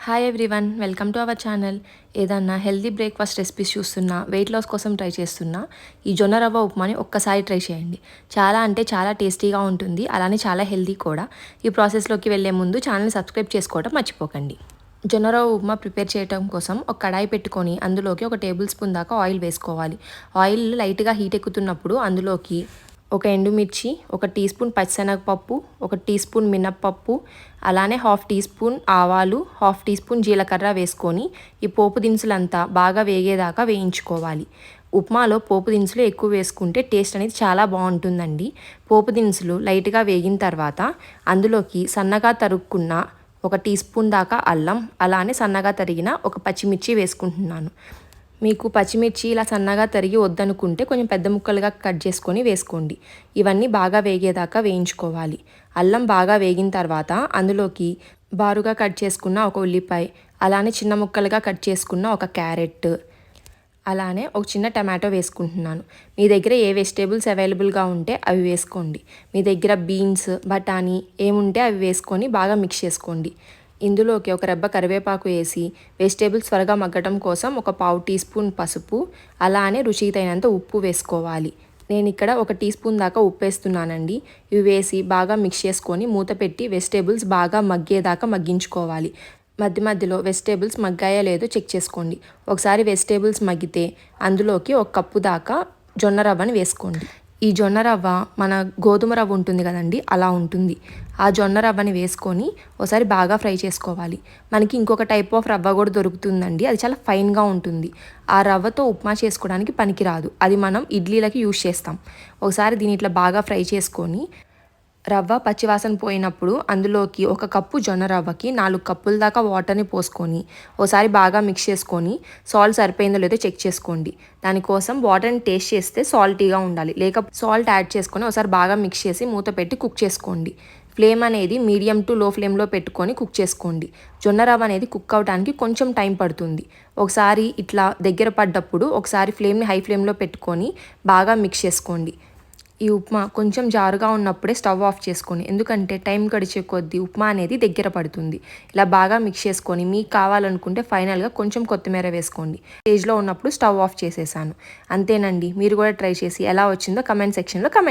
Hi everyone, welcome to our channel. ఏదన్నా healthy breakfast recipes చూస్తున్నా, weight loss కోసం try చేస్తున్నా, ఈ జొన్న రవ్వ ఉప్మాని ఒక్కసారి ట్రై చేయండి. చాలా అంటే చాలా టేస్టీగా ఉంటుంది, అలానే చాలా హెల్తీ కూడా. ఈ ప్రాసెస్లోకి వెళ్ళే ముందు ఛానల్ని సబ్స్క్రైబ్ చేసుకోవడం మర్చిపోకండి. జొన్న రవ్వ ఉప్మా ప్రిపేర్ చేయడం కోసం ఒక కడాయి పెట్టుకొని అందులోకి 1 టేబుల్ స్పూన్ దాకా ఆయిల్ వేసుకోవాలి. ఆయిల్ లైట్గా హీట్ ఎక్కుతున్నప్పుడు అందులోకి ఒక ఎండుమిర్చి, 1 టీ స్పూన్ పచ్చిశనగపప్పు, 1 టీ స్పూన్ మినప్పప్పు, అలానే 1/2 టీ స్పూన్ ఆవాలు, 1/2 టీ స్పూన్ జీలకర్ర వేసుకొని ఈ పోపు దినుసులంతా బాగా వేగేదాకా వేయించుకోవాలి. ఉప్మాలో పోపు దినుసులు ఎక్కువ వేసుకుంటే టేస్ట్ అనేది చాలా బాగుంటుందండి. పోపు దినుసులు లైట్గా వేగిన తర్వాత అందులోకి సన్నగా తరుక్కున్న 1 టీ స్పూన్ దాకా అల్లం, అలానే సన్నగా తరిగిన 1 పచ్చిమిర్చి వేసుకుంటున్నాను. మీకు పచ్చిమిర్చి ఇలా సన్నగా తరిగి వద్దనుకుంటే కొంచెం పెద్ద ముక్కలుగా కట్ చేసుకొని వేసుకోండి. ఇవన్నీ బాగా వేగేదాకా వేయించుకోవాలి. అల్లం బాగా వేగిన తర్వాత అందులోకి బారుగా కట్ చేసుకున్న 1 ఉల్లిపాయ, అలానే చిన్న ముక్కలుగా కట్ చేసుకున్న 1 క్యారెట్, అలానే 1 చిన్న టమాటో వేసుకుంటున్నాను. మీ దగ్గర ఏ వెజిటేబుల్స్ అవైలబుల్గా ఉంటే అవి వేసుకోండి. మీ దగ్గర బీన్స్, బఠానీ ఏముంటే అవి వేసుకొని బాగా మిక్స్ చేసుకోండి. ఇందులోకి 1 రెబ్బ కరివేపాకు వేసి వెజిటేబుల్స్ త్వరగా మగ్గటం కోసం 1/4 టీ స్పూన్ పసుపు, అలానే రుచికి తగినంత ఉప్పు వేసుకోవాలి. నేను ఇక్కడ 1 టీ స్పూన్ దాకా ఉప్పు వేస్తున్నానండి. ఇవి వేసి బాగా మిక్స్ చేసుకొని మూత పెట్టి వెజిటేబుల్స్ బాగా మగ్గేదాకా మగ్గించుకోవాలి. మధ్య మధ్యలో వెజిటేబుల్స్ మగ్గాయో లేదో చెక్ చేసుకోండి. ఒకసారి వెజిటేబుల్స్ మగ్గితే అందులోకి 1 కప్పు దాకా జొన్న రవ్వని వేసుకోండి. ఈ జొన్న రవ్వ మన గోధుమ రవ్వ ఉంటుంది కదండి, అలా ఉంటుంది. ఆ జొన్న రవ్వని వేసుకొని ఒకసారి బాగా ఫ్రై చేసుకోవాలి. మనకి ఇంకొక టైప్ ఆఫ్ రవ్వ కూడా దొరుకుతుందండి, అది చాలా ఫైన్గా ఉంటుంది. ఆ రవ్వతో ఉప్మా చేసుకోవడానికి పనికిరాదు, అది మనం ఇడ్లీలకి యూజ్ చేస్తాం. ఒకసారి దీని ఇట్లా బాగా ఫ్రై చేసుకొని రవ్వ పచ్చివాసన పోయినప్పుడు అందులోకి 1 కప్పు జొన్న రవ్వకి 4 కప్పుల దాకా వాటర్ని పోసుకొని ఒకసారి బాగా మిక్స్ చేసుకొని సాల్ట్ సరిపోయిందో లేదో చెక్ చేసుకోండి. దానికోసం వాటర్ని టేస్ట్ చేస్తే సాల్టీగా ఉండాలి, లేక సాల్ట్ యాడ్ చేసుకొని ఒకసారి బాగా మిక్స్ చేసి మూత పెట్టి కుక్ చేసుకోండి. ఫ్లేమ్ అనేది మీడియం టు లో ఫ్లేమ్లో పెట్టుకొని కుక్ చేసుకోండి. జొన్న రవ్వ అనేది కుక్ అవడానికి కొంచెం టైం పడుతుంది. ఒకసారి ఇట్లా దగ్గర పడ్డప్పుడు ఒకసారి ఫ్లేమ్ని హై ఫ్లేమ్లో పెట్టుకొని బాగా మిక్స్ చేసుకోండి. ఈ ఉప్మా కొంచెం జారుగా ఉన్నప్పుడే స్టవ్ ఆఫ్ చేసుకోండి, ఎందుకంటే టైం గడిచే కొద్దీ ఉప్మా అనేది దగ్గర పడుతుంది. ఇలా బాగా మిక్స్ చేసుకొని మీకు కావాలనుకుంటే ఫైనల్గా కొంచెం కొత్తిమీర వేసుకోండి. స్టేజ్లో ఉన్నప్పుడు స్టవ్ ఆఫ్ చేసేసాను. అంతేనండి, మీరు కూడా ట్రై చేసి ఎలా వచ్చిందో కమెంట్ సెక్షన్లో కమెంట్